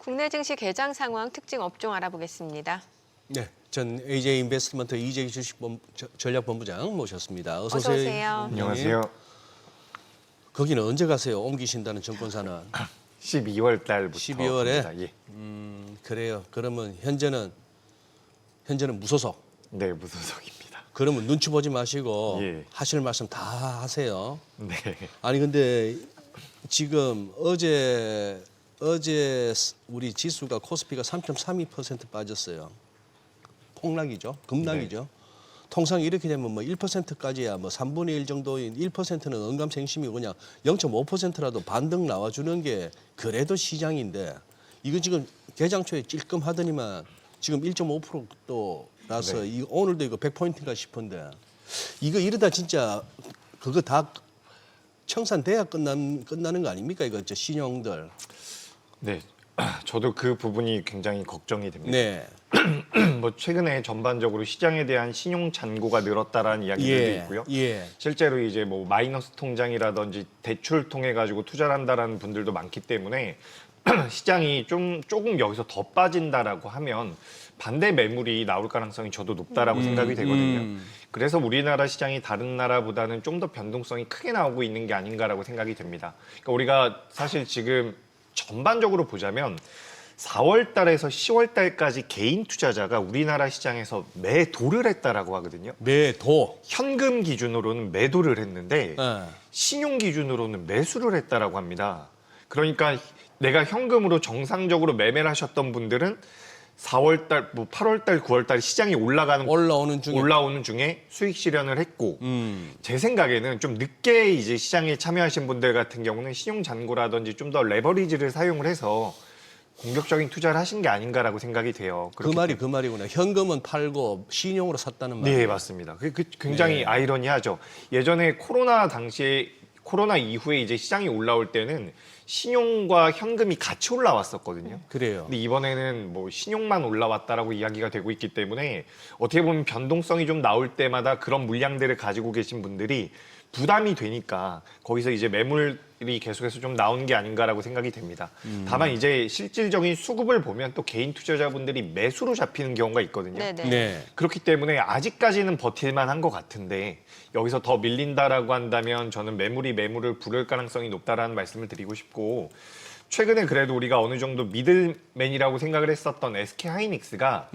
국내 증시 개장 상황 특징 업종 알아보겠습니다. 네, 전 AJ 인베스트먼트 이재기 전략본부장 모셨습니다. 어서 어서 오세요. 오세요. 안녕하세요. 거기는 언제 가세요? 옮기신다는 정권사는. 12월 달부터 12월에? 갑니다. 예. 그래요. 그러면 현재는 무소속. 네, 무소속입니다. 그러면 눈치 보지 마시고 예. 하실 말씀 다 하세요. 네. 아니 근데 지금 어제 우리 지수가 코스피가 3.32% 빠졌어요. 폭락이죠. 급락이죠. 통상 이렇게 되면 뭐 1%까지야 뭐 3분의 1 정도인 1%는 언감생심이고 그냥 0.5%라도 반등 나와주는 게 그래도 시장인데 이거 지금 개장 초에 찔끔하더니만 지금 1.5%라서 네. 오늘도 이거 100포인트인가 싶은데 이거 이러다 진짜 그거 다 청산돼야 끝나는 거 아닙니까? 이거 저 신용들. 네. 저도 그 부분이 굉장히 걱정이 됩니다. 네. 뭐 최근에 전반적으로 시장에 대한 신용 잔고가 늘었다라는 이야기들도 있고요. 예. 실제로 이제 뭐 마이너스 통장이라든지 대출 통해 가지고 투자를 한다라는 분들도 많기 때문에 시장이 조금 여기서 더 빠진다라고 하면 반대 매물이 나올 가능성이 저도 높다라고 생각이 되거든요. 그래서 우리나라 시장이 다른 나라보다는 좀 더 변동성이 크게 나오고 있는 게 아닌가라고 생각이 됩니다. 그러니까 우리가 사실 지금 전반적으로 보자면 4월 달에서 10월 달까지 개인 투자자가 우리나라 시장에서 매도를 했다라고 하거든요. 매도. 현금 기준으로는 매도를 했는데 예. 신용 기준으로는 매수를 했다라고 합니다. 그러니까 내가 현금으로 정상적으로 매매를 하셨던 분들은 4월 달, 뭐 8월 달, 9월 달 시장이 올라오는 중에 수익 실현을 했고 음. 제 생각에는 좀 늦게 이제 시장에 참여하신 분들 같은 경우는 신용 잔고라든지 좀 더 레버리지를 사용을 해서 공격적인 투자를 하신 게 아닌가라고 생각이 돼요. 그 말이구나. 현금은 팔고 신용으로 샀다는 말이에요. 네, 맞습니다. 굉장히 네. 아이러니하죠. 예전에 코로나 이후에 이제 시장이 올라올 때는 신용과 현금이 같이 올라왔었거든요. 그래요. 근데 이번에는 뭐 신용만 올라왔다라고 이야기가 되고 있기 때문에 어떻게 보면 변동성이 좀 나올 때마다 그런 물량들을 가지고 계신 분들이 부담이 되니까 거기서 이제 매물이 계속해서 좀 나오는 게 아닌가라고 생각이 됩니다. 다만 이제 실질적인 수급을 보면 또 개인 투자자분들이 매수로 잡히는 경우가 있거든요. 네네. 네. 그렇기 때문에 아직까지는 버틸만 한 것 같은데 여기서 더 밀린다라고 한다면 저는 매물을 부를 가능성이 높다라는 말씀을 드리고 싶고 최근에 그래도 우리가 어느 정도 미들맨이라고 생각을 했었던 SK하이닉스가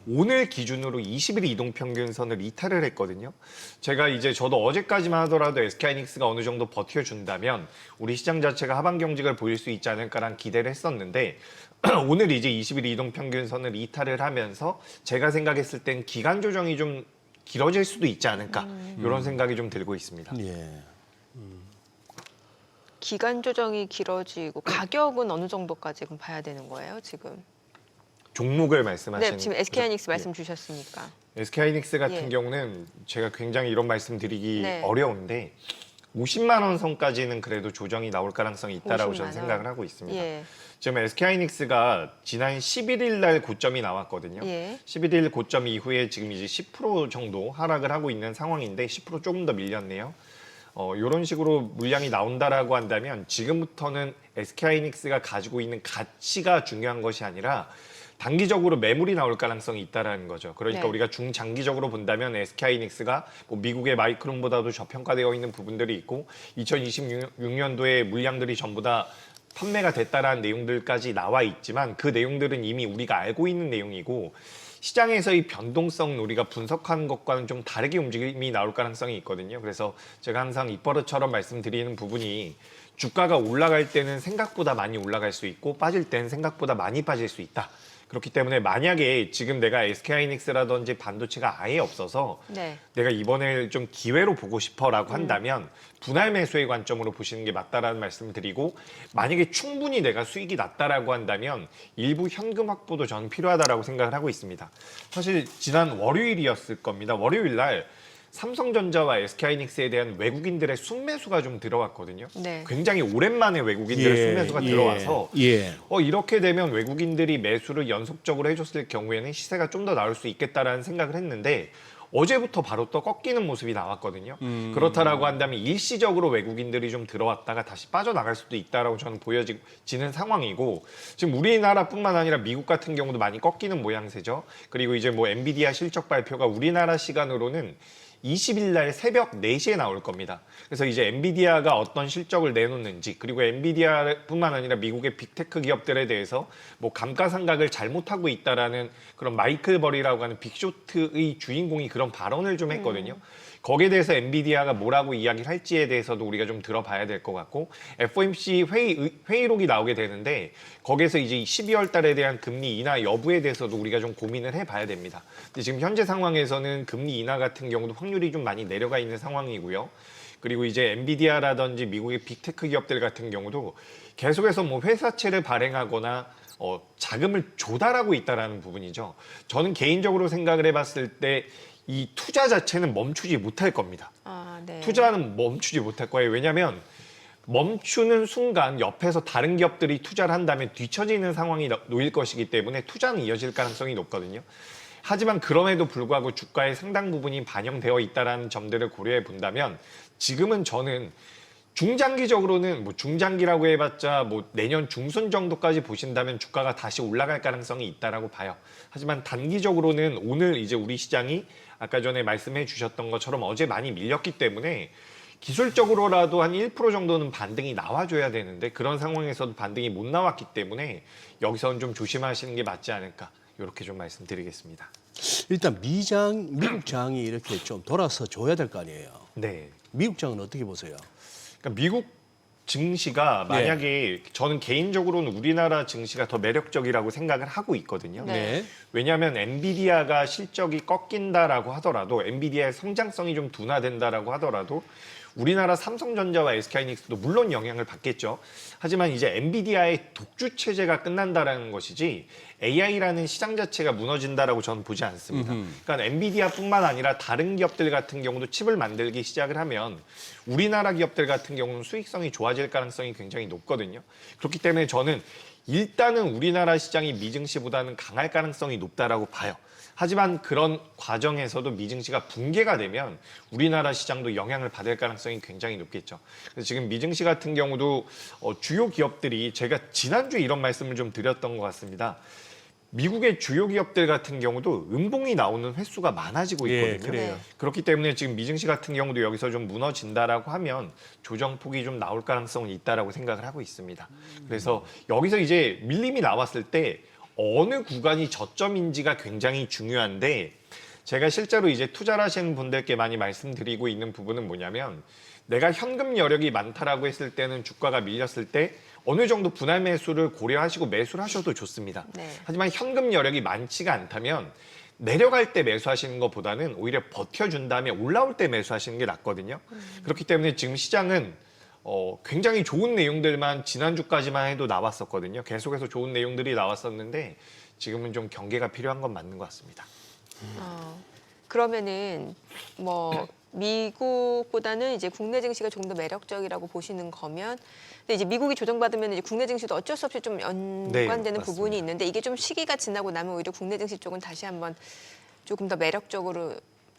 오늘 기준으로 20일 이동평균선을 이탈을 했거든요. 저도 어제까지만 하더라도 SK하이닉스가 어느 정도 버텨준다면 우리 시장 자체가 하반 경직을 보일 수 있지 않을까라는 기대를 했었는데 오늘 이제 20일 이동평균선을 이탈을 하면서 제가 생각했을 땐 기간 조정이 좀 길어질 수도 있지 않을까 이런 생각이 좀 들고 있습니다. 예. 기간 조정이 길어지고 가격은 어느 정도까지 그럼 봐야 되는 거예요, 지금? 종목을 말씀하시는 네, 지금 SK하이닉스 예. 말씀 주셨으니까. SK하이닉스 같은 예. 경우는 제가 굉장히 이런 말씀 드리기 네. 어려운데 50만 원 선까지는 그래도 조정이 나올 가능성이 있다라고 50만 저는 원. 생각을 하고 있습니다. 예. 지금 SK하이닉스가 지난 11일 날 고점이 나왔거든요. 예. 11일 고점 이후에 지금 이제 10% 정도 하락을 하고 있는 상황인데 10% 조금 더 밀렸네요. 이런 식으로 물량이 나온다라고 한다면 지금부터는 SK하이닉스가 가지고 있는 가치가 중요한 것이 아니라 단기적으로 매물이 나올 가능성이 있다라는 거죠. 그러니까 네. 우리가 중장기적으로 본다면 SK하이닉스가 뭐 미국의 마이크론보다도 저평가되어 있는 부분들이 있고 2026년도에 물량들이 전부 다 판매가 됐다라는 내용들까지 나와 있지만 그 내용들은 이미 우리가 알고 있는 내용이고 시장에서의 변동성 우리가 분석하는 것과는 좀 다르게 움직임이 나올 가능성이 있거든요. 그래서 제가 항상 입버릇처럼 말씀드리는 부분이 주가가 올라갈 때는 생각보다 많이 올라갈 수 있고 빠질 때는 생각보다 많이 빠질 수 있다. 그렇기 때문에 만약에 지금 내가 SK하이닉스라든지 반도체가 아예 없어서 네. 내가 이번에 좀 기회로 보고 싶어라고 한다면 분할 매수의 관점으로 보시는 게 맞다라는 말씀을 드리고 만약에 충분히 내가 수익이 났다라고 한다면 일부 현금 확보도 저는 필요하다라고 생각을 하고 있습니다. 사실 지난 월요일이었을 겁니다. 월요일 날 삼성전자와 SK하이닉스에 대한 외국인들의 순매수가 좀 들어왔거든요. 네. 굉장히 오랜만에 외국인들의 순매수가 들어와서 이렇게 되면 외국인들이 매수를 연속적으로 해줬을 경우에는 시세가 좀 더 나올 수 있겠다라는 생각을 했는데 어제부터 바로 또 꺾이는 모습이 나왔거든요. 그렇다라고 한다면 일시적으로 외국인들이 좀 들어왔다가 다시 빠져나갈 수도 있다라고 저는 보여지는 상황이고, 지금 우리나라뿐만 아니라 미국 같은 경우도 많이 꺾이는 모양새죠. 그리고 이제 뭐 엔비디아 실적 발표가 우리나라 시간으로는 20일 날 새벽 4시에 나올 겁니다. 그래서 이제 엔비디아가 어떤 실적을 내놓는지, 그리고 엔비디아뿐만 아니라 미국의 빅테크 기업들에 대해서 뭐 감가상각을 잘못하고 있다라는 그런 마이클 버리라고 하는 빅쇼트의 주인공이 그런 발언을 좀 했거든요. 거기에 대해서 엔비디아가 뭐라고 이야기를 할지에 대해서도 우리가 좀 들어봐야 될 것 같고, FOMC 회의록이 나오게 되는데 거기에서 이제 12월 달에 대한 금리 인하 여부에 대해서도 우리가 좀 고민을 해봐야 됩니다. 근데 지금 현재 상황에서는 금리 인하 같은 경우도 확률이 좀 많이 내려가 있는 상황이고요. 그리고 이제 엔비디아라든지 미국의 빅테크 기업들 같은 경우도 계속해서 뭐 회사채를 발행하거나 자금을 조달하고 있다라는 부분이죠. 저는 개인적으로 생각을 해봤을 때 이 투자 자체는 멈추지 못할 겁니다. 네. 투자는 멈추지 못할 거예요. 왜냐하면 멈추는 순간 옆에서 다른 기업들이 투자를 한다면 뒤처지는 상황이 놓일 것이기 때문에 투자는 이어질 가능성이 높거든요. 하지만 그럼에도 불구하고 주가의 상당 부분이 반영되어 있다는 점들을 고려해 본다면 지금은 저는 중장기적으로는 뭐 중장기라고 해봤자 뭐 내년 중순 정도까지 보신다면 주가가 다시 올라갈 가능성이 있다라고 봐요. 하지만 단기적으로는 오늘 이제 우리 시장이 아까 전에 말씀해 주셨던 것처럼 어제 많이 밀렸기 때문에 기술적으로라도 한 1% 정도는 반등이 나와줘야 되는데 그런 상황에서도 반등이 못 나왔기 때문에 여기서는 좀 조심하시는 게 맞지 않을까, 이렇게 좀 말씀드리겠습니다. 일단 미국 장이 이렇게 좀 돌아서 줘야 될 거 아니에요. 네. 미국 장은 어떻게 보세요? 그러니까 미국 증시가 만약에 저는 개인적으로는 우리나라 증시가 더 매력적이라고 생각을 하고 있거든요. 네. 왜냐하면 엔비디아가 실적이 꺾인다라고 하더라도, 엔비디아의 성장성이 좀 둔화된다라고 하더라도 우리나라 삼성전자와 SK하이닉스도 물론 영향을 받겠죠. 하지만 이제 엔비디아의 독주 체제가 끝난다라는 것이지 AI라는 시장 자체가 무너진다라고 저는 보지 않습니다. 그러니까 엔비디아뿐만 아니라 다른 기업들 같은 경우도 칩을 만들기 시작을 하면 우리나라 기업들 같은 경우는 수익성이 좋아질 가능성이 굉장히 높거든요. 그렇기 때문에 저는 일단은 우리나라 시장이 미증시보다는 강할 가능성이 높다라고 봐요. 하지만 그런 과정에서도 미증시가 붕괴가 되면 우리나라 시장도 영향을 받을 가능성이 굉장히 높겠죠. 그래서 지금 미증시 같은 경우도 주요 기업들이, 제가 지난주에 이런 말씀을 좀 드렸던 것 같습니다. 미국의 주요 기업들 같은 경우도 음봉이 나오는 횟수가 많아지고 있거든요. 예, 그래요. 그렇기 때문에 지금 미증시 같은 경우도 여기서 좀 무너진다라고 하면 조정폭이 좀 나올 가능성은 있다라고 생각을 하고 있습니다. 그래서 여기서 이제 밀림이 나왔을 때 어느 구간이 저점인지가 굉장히 중요한데, 제가 실제로 이제 투자를 하시는 분들께 많이 말씀드리고 있는 부분은 뭐냐면, 내가 현금 여력이 많다라고 했을 때는 주가가 밀렸을 때 어느 정도 분할 매수를 고려하시고 매수를 하셔도 좋습니다. 네. 하지만 현금 여력이 많지가 않다면 내려갈 때 매수하시는 것보다는 오히려 버텨준 다음에 올라올 때 매수하시는 게 낫거든요. 그렇기 때문에 지금 시장은 굉장히 좋은 내용들만 지난주까지만 해도 나왔었거든요. 계속해서 좋은 내용들이 나왔었는데 지금은 좀 경계가 필요한 건 맞는 것 같습니다. 그러면은 뭐 미국보다는 이제 국내 증시가 조금 더 매력적이라고 보시는 거면, 근데 이제 미국이 조정받으면 이제 국내 증시도 어쩔 수 없이 좀 연관되는 맞습니다. 부분이 있는데, 이게 좀 시기가 지나고 나면 오히려 국내 증시 쪽은 다시 한번 조금 더 매력적으로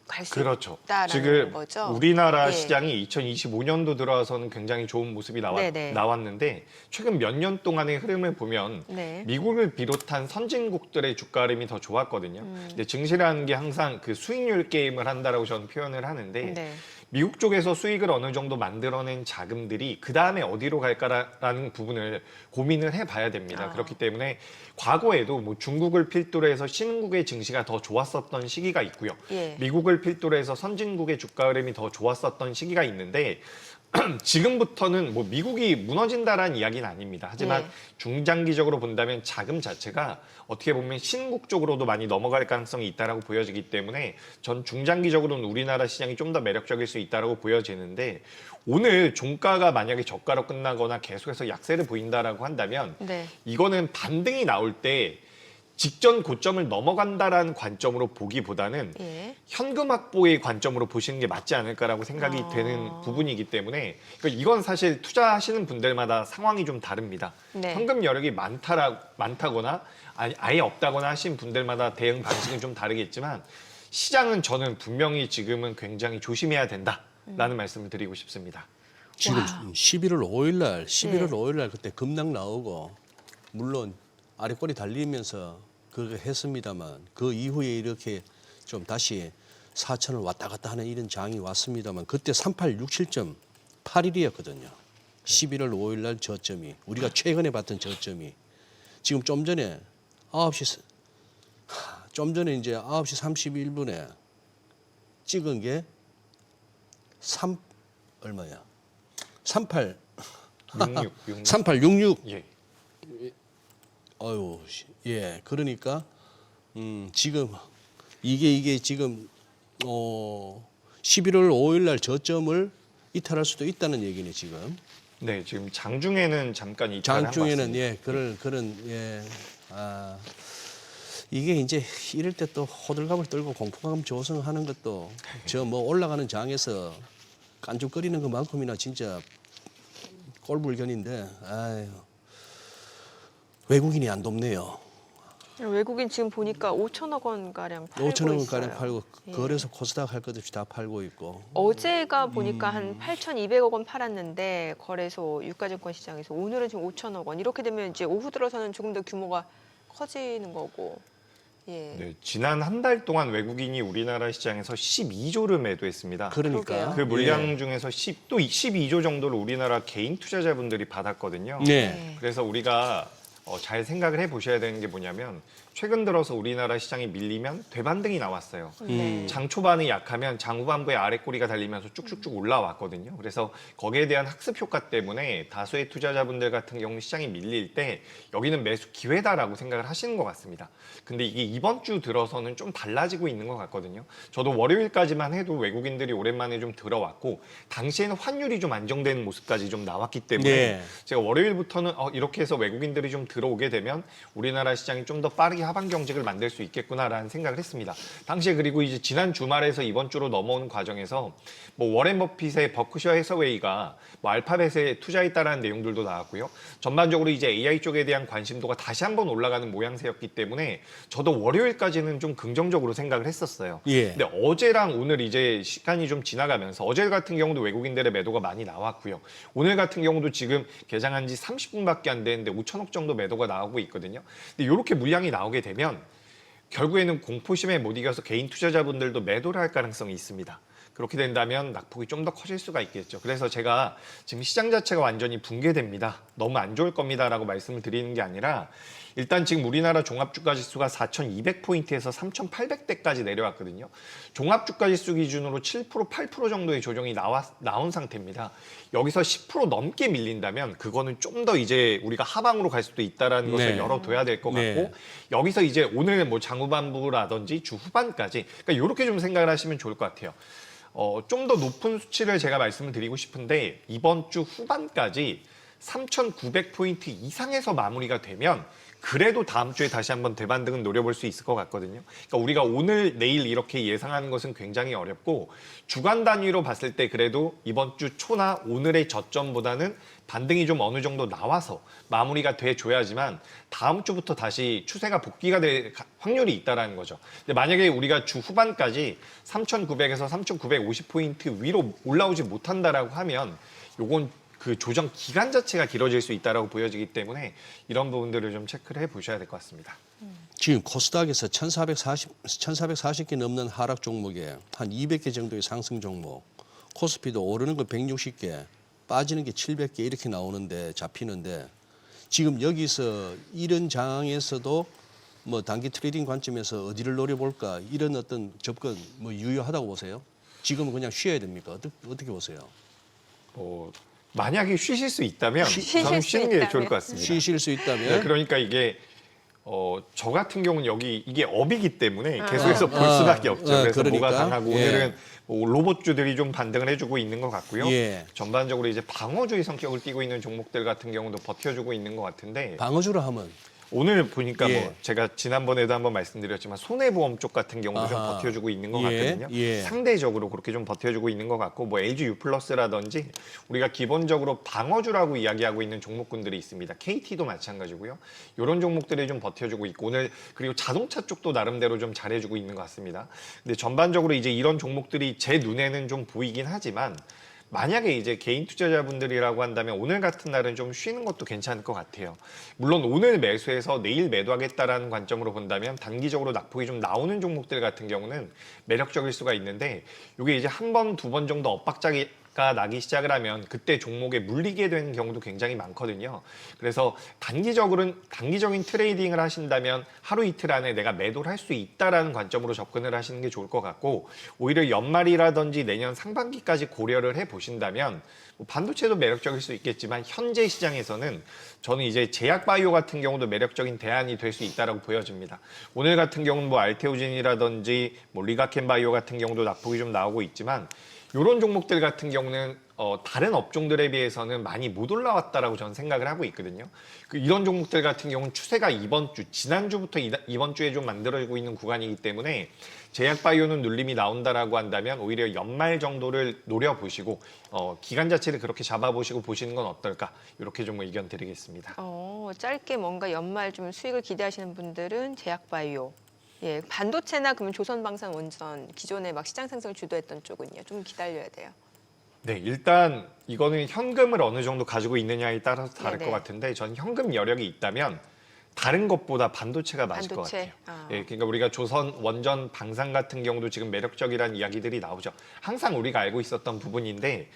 갈 수 그렇죠. 있다라는 지금 거죠. 우리나라 예. 시장이 2025년도 들어와서는 굉장히 좋은 모습이 네네. 나왔는데 최근 몇 년 동안의 흐름을 보면 네. 미국을 비롯한 선진국들의 주가 흐름이 더 좋았거든요. 근데 증시라는 게 항상 그 수익률 게임을 한다라고 저는 표현을 하는데, 네. 미국 쪽에서 수익을 어느 정도 만들어낸 자금들이 그 다음에 어디로 갈까라는 부분을 고민을 해봐야 됩니다. 그렇기 때문에 과거에도 뭐 중국을 필두로 해서 신흥국의 증시가 더 좋았었던 시기가 있고요. 예. 미국을 필두로 해서 선진국의 주가 흐름이 더 좋았었던 시기가 있는데 지금부터는 뭐 미국이 무너진다라는 이야기는 아닙니다. 하지만 예. 중장기적으로 본다면 자금 자체가 어떻게 보면 신흥국 쪽으로도 많이 넘어갈 가능성이 있다라고 보여지기 때문에 전 중장기적으로는 우리나라 시장이 좀 더 매력적일 수 있다라고 보여지는데, 오늘 종가가 만약에 저가로 끝나거나 계속해서 약세를 보인다라고 한다면 네. 이거는 반등이 나올 때 직전 고점을 넘어간다라는 관점으로 보기보다는 예. 현금 확보의 관점으로 보시는 게 맞지 않을까라고 생각이 되는 부분이기 때문에, 그러니까 이건 사실 투자하시는 분들마다 상황이 좀 다릅니다. 네. 현금 여력이 많다거나 아예 없다거나 하신 분들마다 대응 방식은 좀 다르겠지만, 시장은 저는 분명히 지금은 굉장히 조심해야 된다라는 말씀을 드리고 싶습니다. 지금 와. 11월 5일 날, 11월 네. 5일 날 그때 급락 나오고 물론 아래 꼬리 달리면서 그렇게 했습니다만 그 이후에 이렇게 좀 다시 4천을 왔다 갔다 하는 이런 장이 왔습니다만 그때 3867.81이었거든요. 11월 5일 날 저점이 우리가 최근에 봤던 저점이 지금 좀 전에 9시 좀 전에 이제 9시 31분에 찍은 게 3 얼마야? 38 66. 3866. 예. 어유, 예. 그러니까 지금 이게 지금 11월 5일 날 저점을 이탈할 수도 있다는 얘기네, 지금. 네, 지금 장중에는 잠깐 이탈한 것 장중에는 같습니다. 예, 그런 예. 아. 이게 이제 이럴 때 또 호들갑을 떨고 공포감 조성하는 것도 저 뭐 올라가는 장에서 깐죽거리는 것만큼이나 진짜 꼴불견인데 아유. 외국인이 안 돕네요. 외국인 지금 보니까 5천억 원 가량 팔고 5천억 원 있어요. 가량 팔고 예. 거래소 코스닥 할 것 없이 다 팔고 있고. 어제가 보니까 한 8,200억 원 팔았는데 거래소 유가증권 시장에서 오늘은 지금 5천억 원. 이렇게 되면 이제 오후 들어서는 조금 더 규모가 커지는 거고. 예. 네, 지난 한 달 동안 외국인이 우리나라 시장에서 12조를 매도했습니다. 그러니까 그러게요. 그 물량 예. 중에서 12조 정도를 우리나라 개인 투자자분들이 받았거든요. 네. 그래서 우리가 잘 생각을 해보셔야 되는 게 뭐냐면 최근 들어서 우리나라 시장이 밀리면 되반등이 나왔어요. 네. 장 초반이 약하면 장 후반부에 아래 꼬리가 달리면서 쭉쭉쭉 올라왔거든요. 그래서 거기에 대한 학습 효과 때문에 다수의 투자자분들 같은 경우 시장이 밀릴 때 여기는 매수 기회다라고 생각을 하시는 것 같습니다. 근데 이게 이번 주 들어서는 좀 달라지고 있는 것 같거든요. 저도 월요일까지만 해도 외국인들이 오랜만에 좀 들어왔고 당시에는 환율이 좀 안정되는 모습까지 좀 나왔기 때문에 네. 제가 월요일부터는 이렇게 해서 외국인들이 좀 들어오게 되면 우리나라 시장이 좀 더 빠르게 하방 경직을 만들 수 있겠구나라는 생각을 했습니다. 당시에 그리고 이제 지난 주말에서 이번 주로 넘어오는 과정에서 뭐 워렌 버핏의 버크셔 해서웨이가 뭐 알파벳에 투자했다라는 내용들도 나왔고요. 전반적으로 이제 AI 쪽에 대한 관심도가 다시 한번 올라가는 모양새였기 때문에 저도 월요일까지는 좀 긍정적으로 생각을 했었어요. 예. 근데 어제랑 오늘 이제 시간이 좀 지나가면서 어제 같은 경우도 외국인들의 매도가 많이 나왔고요. 오늘 같은 경우도 지금 개장한 지 30분밖에 안 되는데 5천억 정도 매도가 나오고 있거든요. 근데 이렇게 물량이 나오게 되면 결국에는 공포심에 못 이겨서 개인 투자자분들도 매도를 할 가능성이 있습니다. 그렇게 된다면 낙폭이 좀 더 커질 수가 있겠죠. 그래서 제가 지금 시장 자체가 완전히 붕괴됩니다. 너무 안 좋을 겁니다라고 말씀을 드리는 게 아니라 일단 지금 우리나라 종합주가지수가 4,200포인트에서 3,800대까지 내려왔거든요. 종합주가지수 기준으로 7%, 8% 정도의 조정이 나온 상태입니다. 여기서 10% 넘게 밀린다면 그거는 좀 더 이제 우리가 하방으로 갈 수도 있다는 것을 네. 열어둬야 될 것 같고 네. 여기서 이제 오늘 뭐 장후반부라든지 주 후반까지 그러니까 이렇게 좀 생각을 하시면 좋을 것 같아요. 좀 더 높은 수치를 제가 말씀을 드리고 싶은데 이번 주 후반까지 3,900포인트 이상에서 마무리가 되면 그래도 다음 주에 다시 한번 대반등은 노려볼 수 있을 것 같거든요. 그러니까 우리가 오늘, 내일 이렇게 예상하는 것은 굉장히 어렵고 주간 단위로 봤을 때 그래도 이번 주 초나 오늘의 저점보다는 반등이 좀 어느 정도 나와서 마무리가 돼줘야지만 다음 주부터 다시 추세가 복귀가 될 확률이 있다는 거죠. 근데 만약에 우리가 주 후반까지 3,900에서 3,950포인트 위로 올라오지 못한다라고 하면 요건 그 조정 기간 자체가 길어질 수 있다라고 보여지기 때문에 이런 부분들을 좀 체크를 해보셔야 될 것 같습니다. 지금 코스닥에서 1,440개 넘는 하락 종목에 한 200개 정도의 상승 종목, 코스피도 오르는 거 160개, 빠지는 게 700개 이렇게 나오는데 잡히는데 지금 여기서 이런 장에서도 뭐 단기 트레이딩 관점에서 어디를 노려볼까 이런 어떤 접근 뭐 유효하다고 보세요? 지금은 그냥 쉬어야 됩니까? 어떻게 보세요? 만약에 쉬실 수 있다면 쉬실 저는 수 쉬는 게 있다면. 좋을 것 같습니다. 쉬실 수 있다면 네, 그러니까 이게 저 같은 경우는 여기 이게 업이기 때문에 계속해서 볼 수밖에 없죠. 그래서 그러니까. 뭐가 강하고 예. 오늘은 뭐 로봇주들이 좀 반등을 해주고 있는 것 같고요. 예. 전반적으로 이제 방어주의 성격을 띠고 있는 종목들 같은 경우도 버텨주고 있는 것 같은데 방어주로 하면 오늘 보니까 예. 뭐 제가 지난번에도 한번 말씀드렸지만 손해보험 쪽 같은 경우도 좀 아하. 버텨주고 있는 것 예, 같거든요. 예. 상대적으로 그렇게 좀 버텨주고 있는 것 같고 뭐 LG U+라든지 우리가 기본적으로 방어주라고 이야기하고 있는 종목군들이 있습니다. KT도 마찬가지고요. 이런 종목들이 좀 버텨주고 있고 오늘 그리고 자동차 쪽도 나름대로 좀 잘해주고 있는 것 같습니다. 근데 전반적으로 이제 이런 종목들이 제 눈에는 좀 보이긴 하지만 만약에 이제 개인 투자자분들이라고 한다면 오늘 같은 날은 좀 쉬는 것도 괜찮을 것 같아요. 물론 오늘 매수해서 내일 매도하겠다라는 관점으로 본다면 단기적으로 낙폭이 좀 나오는 종목들 같은 경우는 매력적일 수가 있는데 이게 이제 한 번, 두 번 정도 엇박자가 나기 시작을 하면 그때 종목에 물리게 되는 경우도 굉장히 많거든요. 그래서 단기적인 트레이딩을 하신다면 하루 이틀 안에 내가 매도를 할 수 있다라는 관점으로 접근을 하시는 게 좋을 것 같고 오히려 연말이라든지 내년 상반기까지 고려를 해 보신다면 뭐 반도체도 매력적일 수 있겠지만 현재 시장에서는 저는 이제 제약바이오 같은 경우도 매력적인 대안이 될 수 있다라고 보여집니다. 오늘 같은 경우는 뭐 알테오진이라든지 뭐 리가켄바이오 같은 경우도 낙폭이 좀 나오고 있지만 이런 종목들 같은 경우는 다른 업종들에 비해서는 많이 못 올라왔다라고 저는 생각을 하고 있거든요. 이런 종목들 같은 경우는 추세가 지난주부터 이번 주에 좀 만들어지고 있는 구간이기 때문에 제약바이오는 눌림이 나온다라고 한다면 오히려 연말 정도를 노려보시고 기간 자체를 그렇게 잡아보시고 보시는 건 어떨까 이렇게 좀 의견 드리겠습니다. 짧게 뭔가 연말 좀 수익을 기대하시는 분들은 제약바이오. 예, 반도체나 그러면 조선방산원전 기존에 막 시장 상승을 주도했던 쪽은요. 좀 기다려야 돼요. 네, 일단 이거는 현금을 어느 정도 가지고 있느냐에 따라서 다를 네네. 것 같은데 전 현금 여력이 있다면 다른 것보다 반도체가 맞을 것 반도체? 같아요. 예, 그러니까 우리가 조선 원전 방산 같은 경우도 지금 매력적이라는 이야기들이 나오죠. 항상 우리가 알고 있었던 부분인데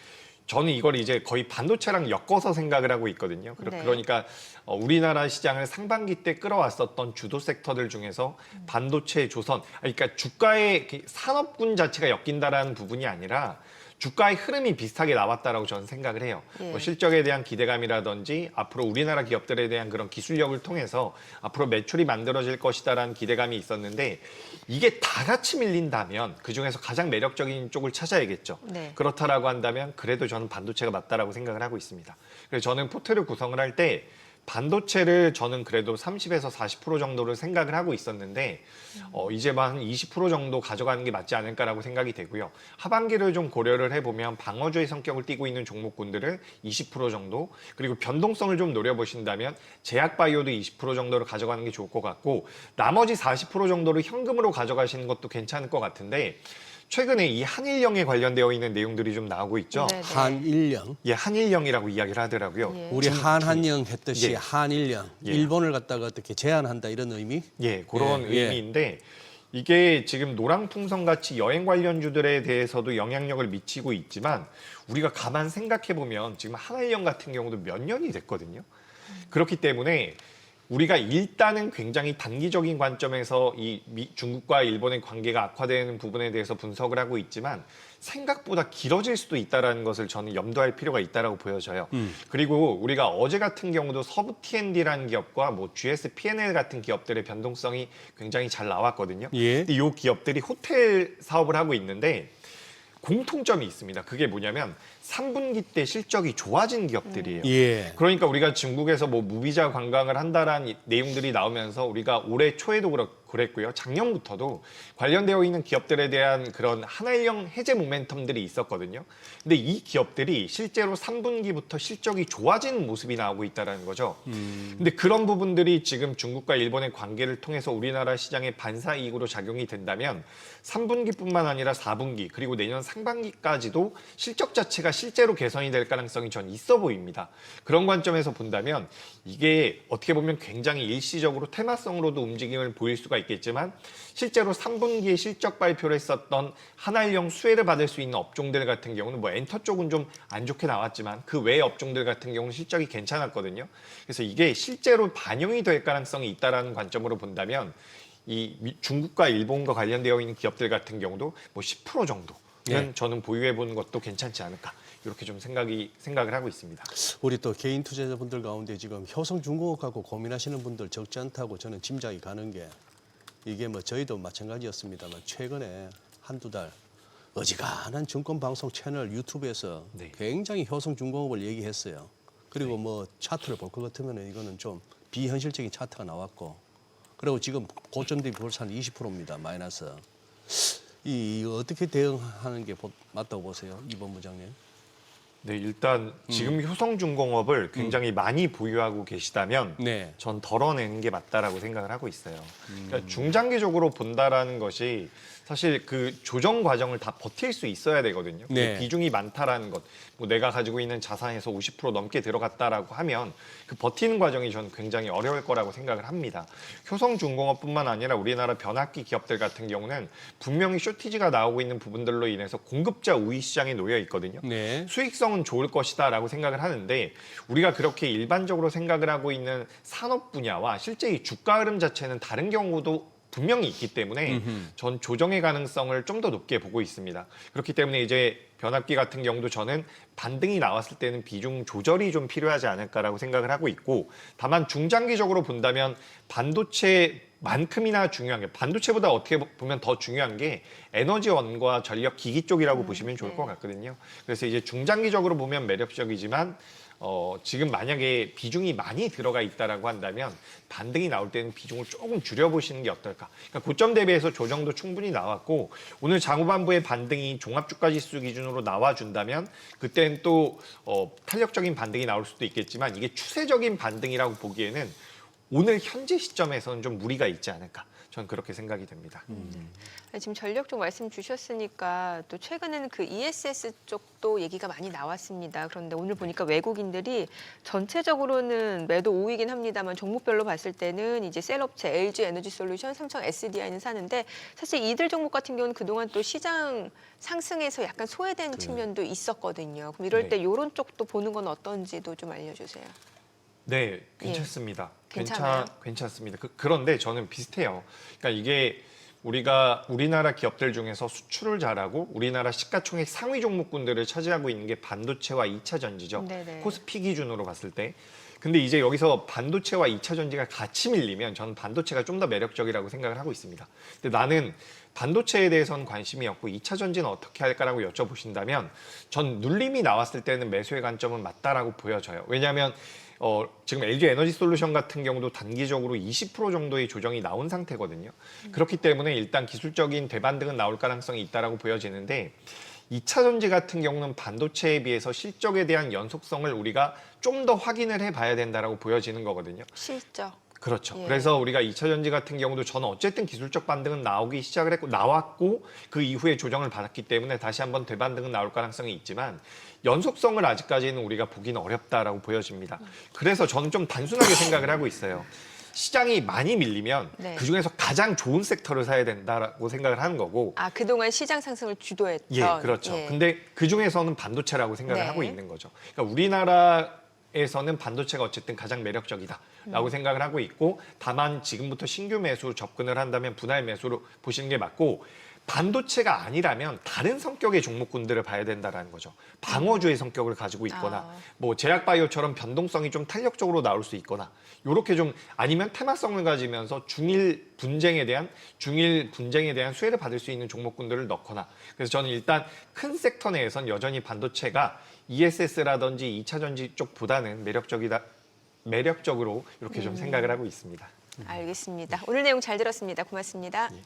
저는 이걸 이제 거의 반도체랑 엮어서 생각을 하고 있거든요. 네. 그러니까 우리나라 시장을 상반기 때 끌어왔었던 주도 섹터들 중에서 반도체, 조선, 그러니까 주가의 산업군 자체가 엮인다라는 부분이 아니라 주가의 흐름이 비슷하게 나왔다라고 저는 생각을 해요. 예. 뭐 실적에 대한 기대감이라든지 앞으로 우리나라 기업들에 대한 그런 기술력을 통해서 앞으로 매출이 만들어질 것이다라는 기대감이 있었는데 이게 다 같이 밀린다면 그중에서 가장 매력적인 쪽을 찾아야겠죠. 네. 그렇다라고 한다면 그래도 저는 반도체가 맞다라고 생각을 하고 있습니다. 그래서 저는 포트를 구성을 할 때 반도체를 저는 그래도 30에서 40% 정도를 생각을 하고 있었는데 이제 한 20% 정도 가져가는 게 맞지 않을까라고 생각이 되고요. 하반기를 좀 고려를 해보면 방어주의 성격을 띠고 있는 종목군들을 20% 정도 그리고 변동성을 좀 노려보신다면 제약바이오도 20% 정도를 가져가는 게 좋을 것 같고 나머지 40% 정도를 현금으로 가져가시는 것도 괜찮을 것 같은데 최근에 이 한일령에 관련되어 있는 내용들이 좀 나오고 있죠. 네. 한일령. 예, 한일령이라고 이야기를 하더라고요. 예. 우리 한한령 했듯이 예. 한일령. 예. 일본을 갖다가 어떻게 제한한다 이런 의미? 예, 그런 예, 예. 의미인데 이게 지금 노랑풍선 같이 여행 관련주들에 대해서도 영향력을 미치고 있지만 우리가 가만 생각해 보면 지금 한일령 같은 경우도 몇 년이 됐거든요. 그렇기 때문에 우리가 일단은 굉장히 단기적인 관점에서 이 중국과 일본의 관계가 악화되는 부분에 대해서 분석을 하고 있지만 생각보다 길어질 수도 있다는 것을 저는 염두할 필요가 있다고 보여져요. 그리고 우리가 어제 같은 경우도 서부 T&D라는 기업과 뭐 GS P&L 같은 기업들의 변동성이 굉장히 잘 나왔거든요. 예. 근데 이 기업들이 호텔 사업을 하고 있는데 공통점이 있습니다. 그게 뭐냐면 3분기 때 실적이 좋아진 기업들이에요. 예. 그러니까 우리가 중국에서 뭐 무비자 관광을 한다라는 내용들이 나오면서 우리가 올해 초에도 그랬고요. 작년부터도 관련되어 있는 기업들에 대한 그런 한일령 해제 모멘텀들이 있었거든요. 근데 이 기업들이 실제로 3분기부터 실적이 좋아진 모습이 나오고 있다는 거죠. 근데 그런 부분들이 지금 중국과 일본의 관계를 통해서 우리나라 시장의 반사이익으로 작용이 된다면 3분기뿐만 아니라 4분기 그리고 내년 상반기까지도 실적 자체가 실제로 개선이 될 가능성이 전 있어 보입니다. 그런 관점에서 본다면 이게 어떻게 보면 굉장히 일시적으로 테마성으로도 움직임을 보일 수가 있겠지만 실제로 3분기에 실적 발표를 했었던 한일령 수혜를 받을 수 있는 업종들 같은 경우는 뭐 엔터 쪽은 좀 안 좋게 나왔지만 그 외의 업종들 같은 경우는 실적이 괜찮았거든요. 그래서 이게 실제로 반영이 될 가능성이 있다는 관점으로 본다면 이 중국과 일본과 관련되어 있는 기업들 같은 경우도 뭐 10% 정도는 네. 저는 보유해 보는 것도 괜찮지 않을까 이렇게 좀 생각을 하고 있습니다. 우리 또 개인 투자자분들 가운데 지금 효성중공업 갖고 고민하시는 분들 적지 않다고 저는 짐작이 가는 게 이게 뭐 저희도 마찬가지였습니다만 최근에 한두 달 어지간한 증권방송 채널 유튜브에서 네. 굉장히 효성중공업을 얘기했어요. 그리고 뭐 차트를 볼 것 같으면 이거는 좀 비현실적인 차트가 나왔고 그리고 지금 고점 대비 벌써 한 20%입니다. 마이너스. 이 어떻게 대응하는 게 맞다고 보세요, 이 본부장님? 네, 일단 지금 효성중공업을 굉장히 많이 보유하고 계시다면 네. 전 덜어내는 게 맞다라고 생각을 하고 있어요. 그러니까 중장기적으로 본다라는 것이 사실 그 조정 과정을 다 버틸 수 있어야 되거든요. 네. 그 비중이 많다라는 것, 뭐 내가 가지고 있는 자산에서 50% 넘게 들어갔다라고 하면 그 버티는 과정이 저는 굉장히 어려울 거라고 생각을 합니다. 효성중공업뿐만 아니라 우리나라 변압기 기업들 같은 경우는 분명히 쇼티지가 나오고 있는 부분들로 인해서 공급자 우위 시장에 놓여 있거든요. 네. 수익성은 좋을 것이다라고 생각을 하는데 우리가 그렇게 일반적으로 생각을 하고 있는 산업 분야와 실제 이 주가 흐름 자체는 다른 경우도 분명히 있기 때문에 전 조정의 가능성을 좀 더 높게 보고 있습니다. 그렇기 때문에 이제 변압기 같은 경우도 저는 반등이 나왔을 때는 비중 조절이 좀 필요하지 않을까라고 생각을 하고 있고 다만 중장기적으로 본다면 반도체만큼이나 중요한 게 반도체보다 어떻게 보면 더 중요한 게 에너지원과 전력 기기 쪽이라고 보시면 좋을 것 같거든요. 그래서 이제 중장기적으로 보면 매력적이지만 지금 만약에 비중이 많이 들어가 있다라고 한다면 반등이 나올 때는 비중을 조금 줄여보시는 게 어떨까. 그러니까 고점 대비해서 조정도 충분히 나왔고 오늘 장후반부의 반등이 종합주가지수 기준으로 나와준다면 그때는 또 탄력적인 반등이 나올 수도 있겠지만 이게 추세적인 반등이라고 보기에는 오늘 현재 시점에서는 좀 무리가 있지 않을까. 저는 그렇게 생각이 됩니다. 지금 전력 쪽 말씀 주셨으니까 또 최근에는 그 ESS 쪽도 얘기가 많이 나왔습니다. 그런데 오늘 보니까 외국인들이 전체적으로는 매도 5위긴 합니다만 종목별로 봤을 때는 이제 셀업체 LG 에너지 솔루션, 삼성 SDI는 사는데 사실 이들 종목 같은 경우는 그동안 또 시장 상승에서 약간 소외된 측면도 있었거든요. 그럼 이럴 네. 때 이런 쪽도 보는 건 어떤지도 좀 알려주세요. 네, 괜찮습니다. 괜찮아요? 괜찮습니다. 그런데 저는 비슷해요. 그러니까 이게 우리가 우리나라 기업들 중에서 수출을 잘하고 우리나라 시가총액 상위 종목군들을 차지하고 있는 게 반도체와 2차 전지죠. 네네. 코스피 기준으로 봤을 때. 근데 이제 여기서 반도체와 2차 전지가 같이 밀리면 저는 반도체가 좀 더 매력적이라고 생각을 하고 있습니다. 근데 나는 반도체에 대해서는 관심이 없고 2차 전지는 어떻게 할까라고 여쭤보신다면 전 눌림이 나왔을 때는 매수의 관점은 맞다라고 보여져요. 왜냐하면 지금 LG 에너지 솔루션 같은 경우도 단기적으로 20% 정도의 조정이 나온 상태거든요. 그렇기 때문에 일단 기술적인 대반등은 나올 가능성이 있다라고 보여지는데 2차 전지 같은 경우는 반도체에 비해서 실적에 대한 연속성을 우리가 좀 더 확인을 해봐야 된다라고 보여지는 거거든요. 실적. 그렇죠. 예. 그래서 우리가 2차 전지 같은 경우도 저는 어쨌든 기술적 반등은 나오기 시작을 했고 나왔고 그 이후에 조정을 받았기 때문에 다시 한번 대반등은 나올 가능성이 있지만 연속성을 아직까지는 우리가 보기는 어렵다라고 보여집니다. 그래서 저는 좀 단순하게 생각을 하고 있어요. 시장이 많이 밀리면 네. 그중에서 가장 좋은 sektor을 사야 된다라고 생각을 하는 거고 아, 그동안 시장 상승을 주도했던. 예, 그렇죠. 예. 근데 그 중에서는 반도체라고 생각을 네. 하고 있는 거죠. 그러니까 우리나라에서는 반도체가 어쨌든 가장 매력적이다라고 생각을 하고 있고 다만 지금부터 신규 매수 접근을 한다면 분할 매수로 보시는 게 맞고 반도체가 아니라면 다른 성격의 종목군들을 봐야 된다라는 거죠. 방어주의 성격을 가지고 있거나 뭐 제약바이오처럼 변동성이 좀 탄력적으로 나올 수 있거나 요렇게 좀 아니면 테마성을 가지면서 중일 분쟁에 대한 수혜를 받을 수 있는 종목군들을 넣거나 그래서 저는 일단 큰 섹터 내에선 여전히 반도체가 ESS라든지 2차 전지 쪽보다는 매력적으로 이렇게 좀 생각을 하고 있습니다. 알겠습니다. 오늘 내용 잘 들었습니다. 고맙습니다. 예.